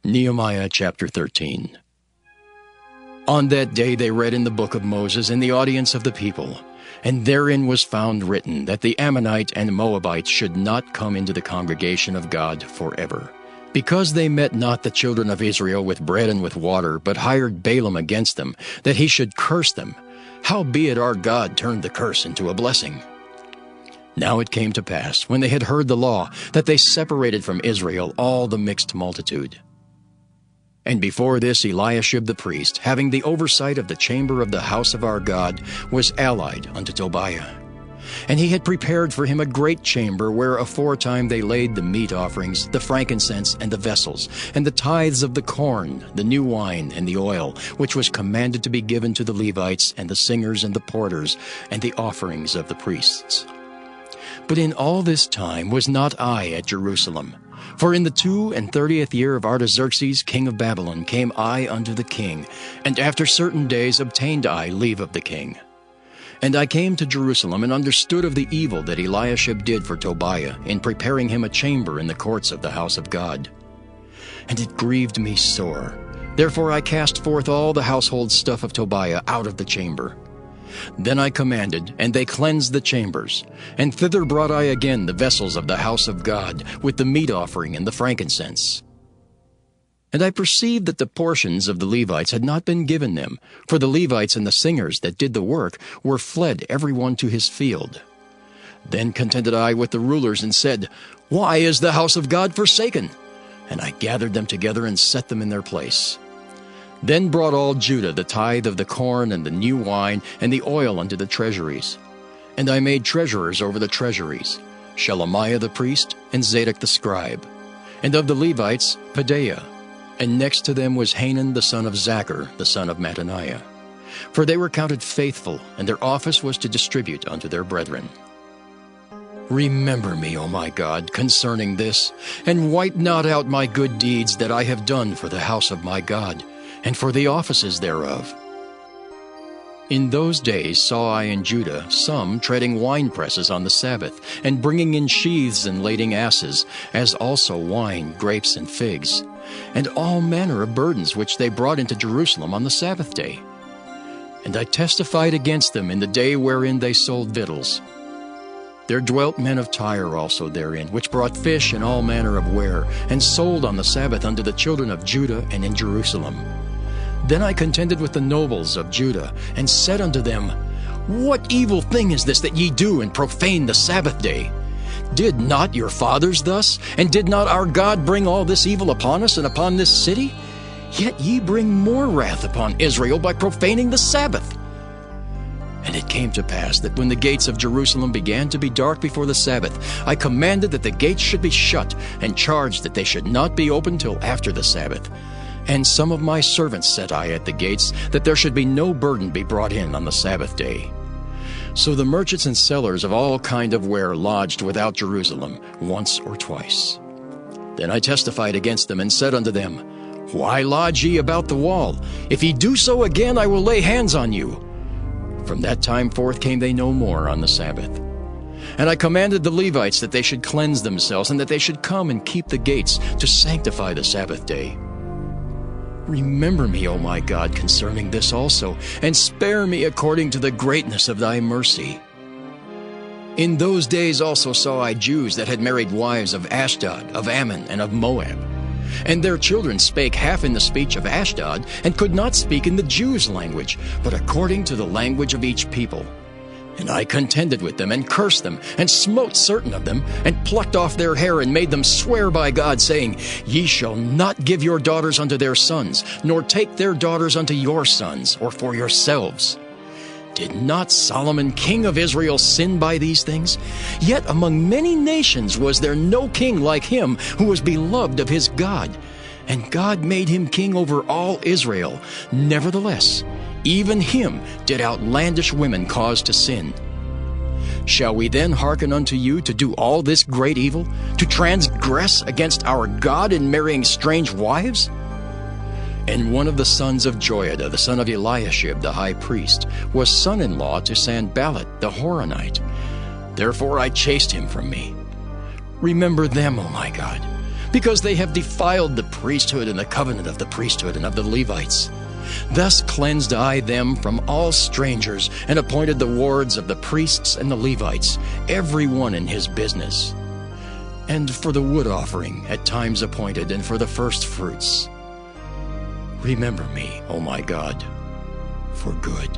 Nehemiah chapter 13. On that day they read in the book of Moses in the audience of the people, and therein was found written that the Ammonite and Moabite should not come into the congregation of God forever, because they met not the children of Israel with bread and with water, but hired Balaam against them, that he should curse them. Howbeit our God turned the curse into a blessing. Now it came to pass, when they had heard the law, that they separated from Israel all the mixed multitude. And before this Eliashib the priest, having the oversight of the chamber of the house of our God, was allied unto Tobiah. And he had prepared for him a great chamber, where aforetime they laid the meat offerings, the frankincense, and the vessels, and the tithes of the corn, the new wine, and the oil, which was commanded to be given to the Levites, and the singers, and the porters, and the offerings of the priests. But in all this time was not I at Jerusalem. For in the 32nd year of Artaxerxes king of Babylon came I unto the king, and after certain days obtained I leave of the king. And I came to Jerusalem, and understood of the evil that Eliashib did for Tobiah, in preparing him a chamber in the courts of the house of God. And it grieved me sore. Therefore I cast forth all the household stuff of Tobiah out of the chamber. Then I commanded, and they cleansed the chambers. And thither brought I again the vessels of the house of God, with the meat offering and the frankincense. And I perceived that the portions of the Levites had not been given them, for the Levites and the singers that did the work were fled every one to his field. Then contended I with the rulers, and said, Why is the house of God forsaken? And I gathered them together, and set them in their place. Then brought all Judah the tithe of the corn and the new wine and the oil unto the treasuries. And I made treasurers over the treasuries, Shelemiah the priest and Zadok the scribe. And of the Levites, Pedaiah. And next to them was Hanan the son of Zachar, the son of Mattaniah. For they were counted faithful, and their office was to distribute unto their brethren. Remember me, O my God, concerning this, and wipe not out my good deeds that I have done for the house of my God, and for the offices thereof. In those days saw I in Judah some treading winepresses on the Sabbath, and bringing in sheaths and lading asses, as also wine, grapes, and figs, and all manner of burdens which they brought into Jerusalem on the Sabbath day. And I testified against them in the day wherein they sold victuals. There dwelt men of Tyre also therein, which brought fish and all manner of ware, and sold on the Sabbath unto the children of Judah and in Jerusalem. Then I contended with the nobles of Judah, and said unto them, What evil thing is this that ye do, and profane the Sabbath day? Did not your fathers thus? And did not our God bring all this evil upon us and upon this city? Yet ye bring more wrath upon Israel by profaning the Sabbath. And it came to pass that when the gates of Jerusalem began to be dark before the Sabbath, I commanded that the gates should be shut, and charged that they should not be opened till after the Sabbath. And some of my servants set I at the gates, that there should be no burden be brought in on the Sabbath day. So the merchants and sellers of all kind of ware lodged without Jerusalem once or twice. Then I testified against them, and said unto them, Why lodge ye about the wall? If ye do so again, I will lay hands on you. From that time forth came they no more on the Sabbath. And I commanded the Levites that they should cleanse themselves, and that they should come and keep the gates, to sanctify the Sabbath day. Remember me, O my God, concerning this also, and spare me according to the greatness of thy mercy. In those days also saw I Jews that had married wives of Ashdod, of Ammon, and of Moab. And their children spake half in the speech of Ashdod, and could not speak in the Jews' language, but according to the language of each people. And I contended with them, and cursed them, and smote certain of them, and plucked off their hair, and made them swear by God, saying, Ye shall not give your daughters unto their sons, nor take their daughters unto your sons, or for yourselves. Did not Solomon king of Israel sin by these things? Yet among many nations was there no king like him, who was beloved of his God. And God made him king over all Israel. Nevertheless, even him did outlandish women cause to sin. Shall we then hearken unto you to do all this great evil, to transgress against our God in marrying strange wives? And one of the sons of Joiada, the son of Eliashib the high priest, was son-in-law to Sanballat the Horonite. Therefore I chased him from me. Remember them, O my God, because they have defiled the priesthood and the covenant of the priesthood and of the Levites. Thus cleansed I them from all strangers, and appointed the wards of the priests and the Levites, every one in his business. And for the wood offering at times appointed, and for the first fruits. Remember me, O my God, for good.